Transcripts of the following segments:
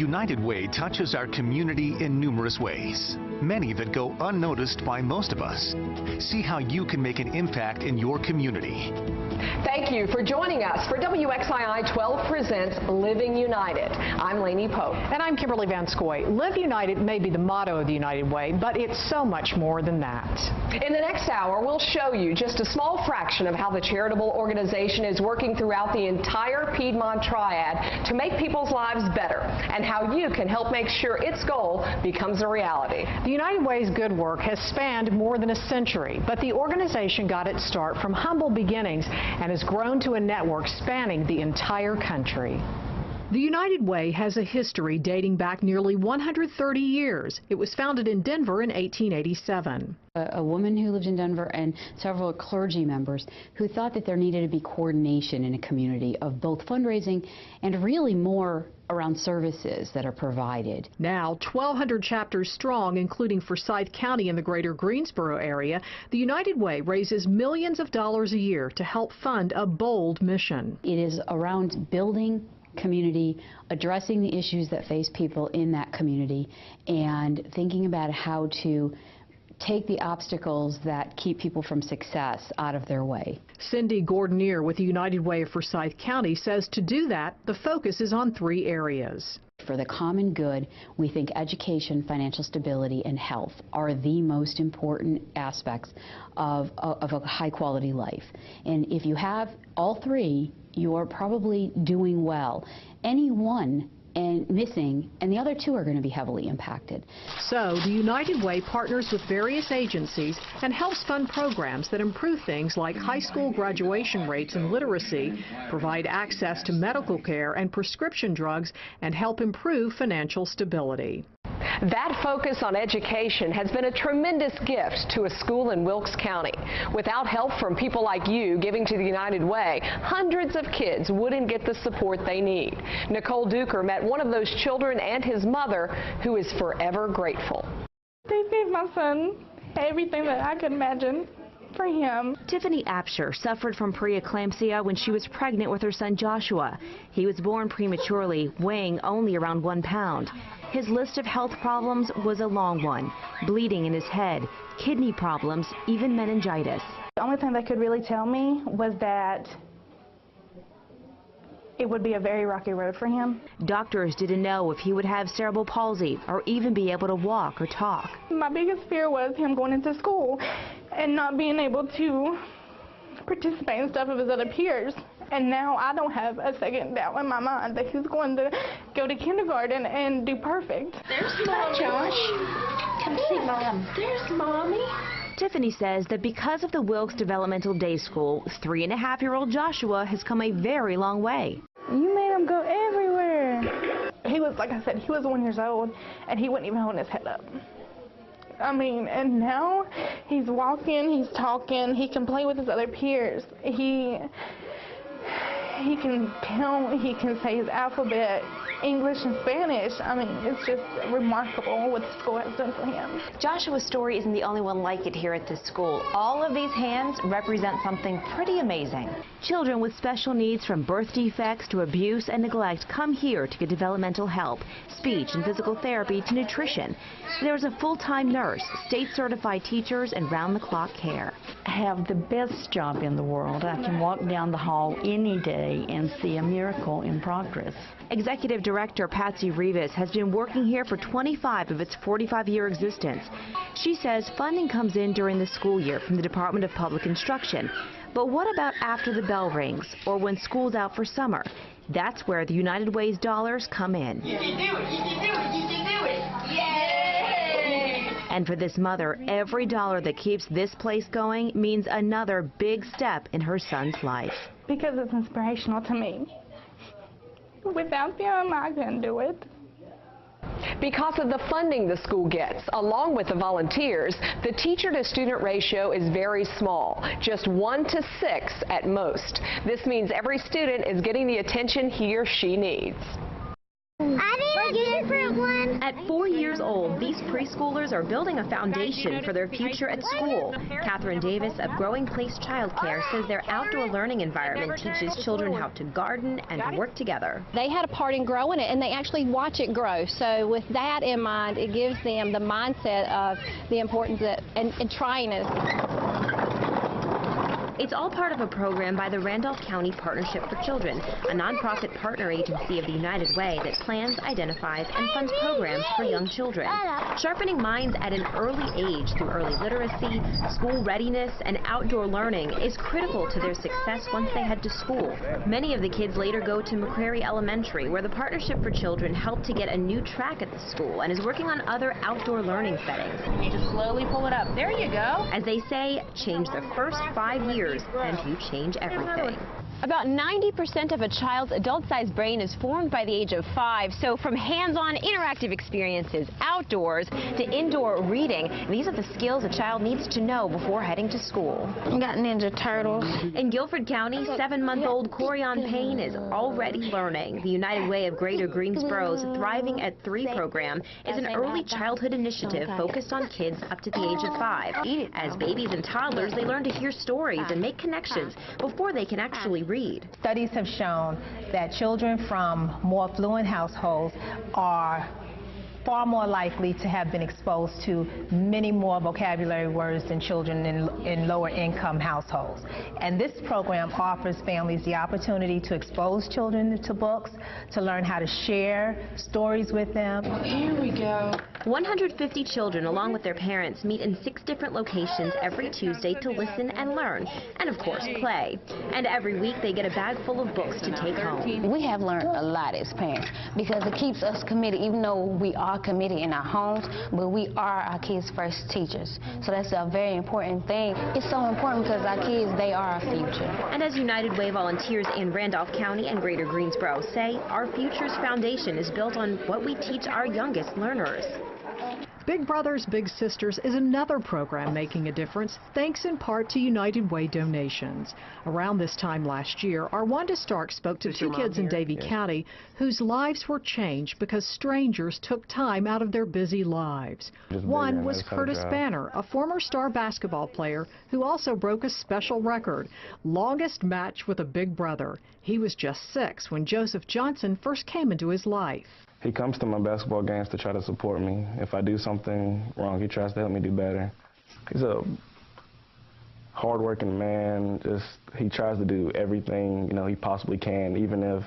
United Way touches our community in numerous ways, many that go unnoticed by most of us. See how you can make an impact in your community. Thank you for joining us for WXII 12 Presents Living United. I'm Lainey Pope. And I'm Kimberly Van Scoy. Live United may be the motto of the United Way, but it's so much more than that. In the next hour, we'll show you just a small fraction of how the charitable organization is working throughout the entire Piedmont Triad to make people's lives better, and how you can help make sure its goal becomes a reality. The United Way's good work has spanned more than a century, but the organization got its start from humble beginnings and has grown to a network spanning the entire country. The United Way has a history dating back nearly 130 years. It was founded in Denver in 1887. A woman who lived in Denver and several clergy members who thought that there needed to be coordination in a community of both fundraising and really more around services that are provided. Now, 1,200 chapters strong, including Forsyth County and the greater Greensboro area, the United Way raises millions of dollars a year to help fund a bold mission. It is around building community, addressing the issues that face people in that community, and thinking about how to take the obstacles that keep people from success out of their way. Cindy Gordonier with the United Way of Forsyth County says to do that, the focus is on 3 areas. For the common good, we think education, financial stability, and health are the most important aspects of a high-quality life. And if you have all 3, you are probably doing well. Any one and missing, and the other 2 are going to be heavily impacted. So the United Way partners with various agencies and helps fund programs that improve things like high school graduation rates and literacy, provide access to medical care and prescription drugs, and help improve financial stability. That focus on education has been a tremendous gift to a school in Wilkes County. Without help from people like you giving to the United Way, hundreds of kids wouldn't get the support they need. Nicole Duker met one of those children and his mother, who is forever grateful. They gave my son everything that I could imagine for him. Tiffany Apsher suffered from preeclampsia when she was pregnant with her son Joshua. He was born prematurely, weighing only around 1 pound. His list of health problems was a long one: bleeding in his head, kidney problems, even meningitis. The only thing they could really tell me was that it would be a very rocky road for him. Doctors didn't know if he would have cerebral palsy or even be able to walk or talk. My biggest fear was him going into school and not being able to participate in stuff of his other peers. And now I don't have a second doubt in my mind that he's going to go to kindergarten and do perfect. There's Mom, Josh. Come see Mom. There's Mommy. Tiffany says that because of the Wilkes Developmental Day School, 3.5-year-old Joshua has come a very long way. You made him go everywhere. He was, like I said, he was 1 year old, and he wasn't even holding his head up. I mean, and now he's walking, he's talking, he can play with his other peers. He can count, he can say his alphabet, English and Spanish. I mean, it's just remarkable what the school has done for him. Joshua's story isn't the only one like it here at this school. All of these hands represent something pretty amazing. Children with special needs, from birth defects to abuse and neglect, come here to get developmental help, speech and physical therapy to nutrition. There's a full-time nurse, state-certified teachers, and round-the-clock care. I have the best job in the world. I can walk down the hall any day and see a miracle in progress. Executive Director Patsy Rivas has been working here for 25 of its 45-year existence. She says funding comes in during the school year from the Department of Public Instruction. But what about after the bell rings or when school's out for summer? That's where the United Way's dollars come in. You can do it, you can do it, you can do it. Yay! And for this mother, every dollar that keeps this place going means another big step in her son's life. Because it's inspirational to me. Without them, I couldn't do it. Because of the funding the school gets, along with the volunteers, the teacher-to-student ratio is very small, just 1 to 6 at most. This means every student is getting the attention he or she needs. I need get your fruit one? At 4 years old, these preschoolers are building a foundation for their future at school. Catherine Davis of Growing Place Childcare says their outdoor learning environment teaches children how to garden and to work together. They had a part in growing it, and they actually watch it grow. So with that in mind, it gives them the mindset of the importance of, and trying it. It's all part of a program by the Randolph County Partnership for Children, a nonprofit partner agency of the United Way that plans, identifies, and funds programs for young children. Sharpening minds at an early age through early literacy, school readiness, and outdoor learning is critical to their success once they head to school. Many of the kids later go to McCrary Elementary, where the Partnership for Children helped to get a new track at the school and is working on other outdoor learning settings. You just slowly pull it up. There you go. As they say, change the first 5 years and you change everything. About 90% of a child's adult-sized brain is formed by the age of 5, so from hands-on interactive experiences, outdoors, to indoor reading, these are the skills a child needs to know before heading to school. I got Ninja Turtles. In Guilford County, 7-month-old Corian Payne is already learning. The United Way of Greater Greensboro's Thriving at 3 program is an early childhood initiative focused on kids up to the age of 5. As babies and toddlers, they learn to hear stories and make connections before they can actually read. Studies have shown that children from more affluent households are far more likely to have been exposed to many more vocabulary words than children in lower income households. And this program offers families the opportunity to expose children to books, to learn how to share stories with them. Here we go. 150 children, along with their parents, meet in 6 different locations every Tuesday to listen and learn, and of course play. And every week they get a bag full of books to take home. We have learned a lot as parents because it keeps us committed, even though we are committed in our homes, but we are our kids' first teachers. So that's a very important thing. It's so important because our kids, they are our future. And as United Way volunteers in Randolph County and Greater Greensboro say, our future's foundation is built on what we teach our youngest learners. Big Brothers Big Sisters is another program making a difference, thanks in part to United Way donations. Around this time last year, Arwanda Stark spoke to 2 kids in Davie County whose lives were changed because strangers took time out of their busy lives. One was Curtis Banner, a former star basketball player who also broke a special record, longest match with a big brother. He was just 6 when Joseph Johnson first came into his life. He comes to my basketball games to try to support me. If I do something wrong, he tries to help me do better. He's a hard-working man. He tries to do everything, he possibly can. Even if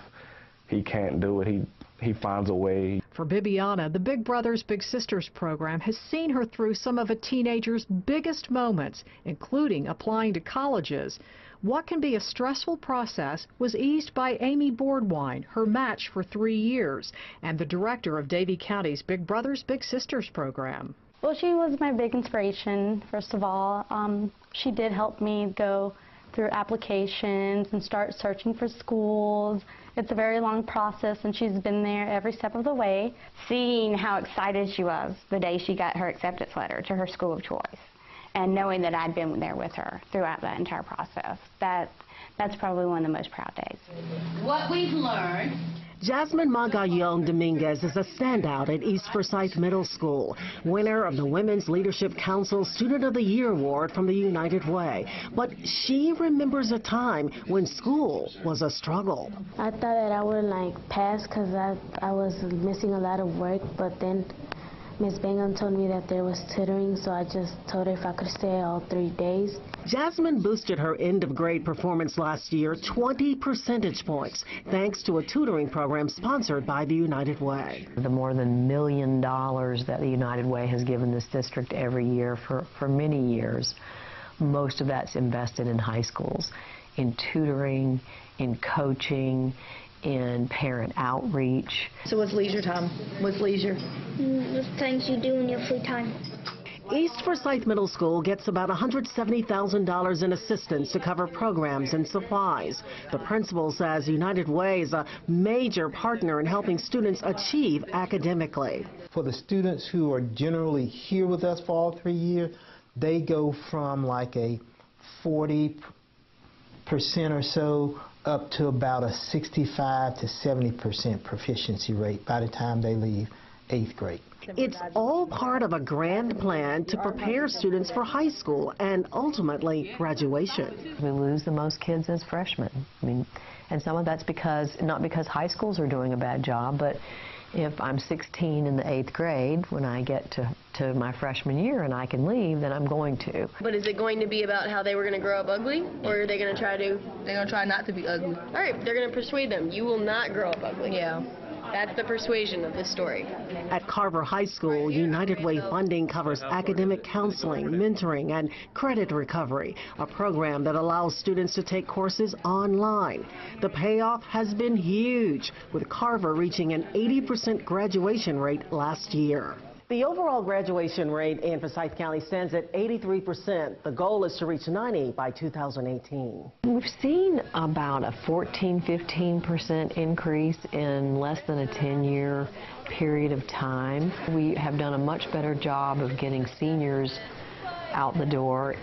he can't do it, he finds a way. For Bibiana, the Big Brothers Big Sisters program has seen her through some of a teenager's biggest moments, including applying to colleges. What can be a stressful process was eased by Amy Boardwine, her match for 3 years, and the director of Davie County's Big Brothers Big Sisters program. Well, she was my big inspiration, first of all. She did help me go through applications and start searching for schools. It's a very long process, and she's been there every step of the way. Seeing how excited she was the day she got her acceptance letter to her school of choice, and knowing that I'd been there with her throughout that entire process, that's probably one of the most proud days. What we've learned. Jasmine Magallon Dominguez is a standout at East Forsyth Middle School, winner of the Women's Leadership Council Student of the Year Award from the United Way. But she remembers a time when school was a struggle. I thought that I would pass because I was missing a lot of work, but then Ms. Bingham told me that there was tutoring, so I just told her if I could stay all 3 days. Jasmine boosted her end-of-grade performance last year 20 percentage points, thanks to a tutoring program sponsored by the United Way. The more than $1 million that the United Way has given this district every year for many years, most of that's invested in high schools, in tutoring, in coaching, in parent outreach. So what's leisure time? What's leisure? The things you do in your free time. East Forsyth Middle School gets about $170,000 in assistance to cover programs and supplies. The principal says United Way is a major partner in helping students achieve academically. For the students who are generally here with us for all 3 years, they go from like a 40% or so up to about a 65 to 70% proficiency rate by the time they leave 8th grade. It's all part of a grand plan to prepare students for high school and ultimately graduation. We lose the most kids as freshmen. I mean, and some of that's not because high schools are doing a bad job, but if I'm 16 in the 8th grade, when I get to my freshman year and I can leave, then I'm going to. But is it going to be about how they were going to grow up ugly, or are they going to try to? They're going to try not to be ugly. All right, they're going to persuade them. You will not grow up ugly. Yeah. That's the persuasion of this story. At Carver High School, United Way funding covers academic counseling, mentoring, and credit recovery, a program that allows students to take courses online. The payoff has been huge, with Carver reaching an 80% graduation rate last year. The overall graduation rate in Forsyth County stands at 83%. The goal is to reach 90 by 2018. We've seen about a 14–15% increase in less than a 10-year period of time. We have done a much better job of getting seniors out the door.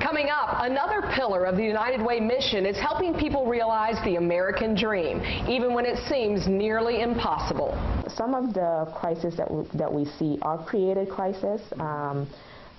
Coming up, another pillar of the United Way mission is helping people realize the American dream, even when it seems nearly impossible. Some of the crises that we see are created crises.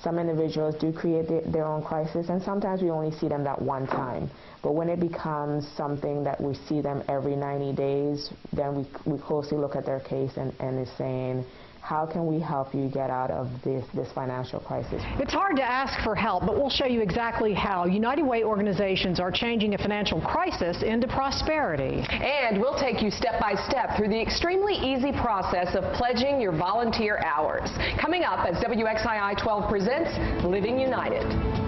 Some individuals do create their own crisis, and sometimes we only see them that one time. But when it becomes something that we see them every 90 days, then we closely look at their case and is saying, how can we help you get out of this financial crisis? It's hard to ask for help, but we'll show you exactly how United Way organizations are changing a financial crisis into prosperity. And we'll take you step by step through the extremely easy process of pledging your volunteer hours. Coming up as WXII 12 presents Living United.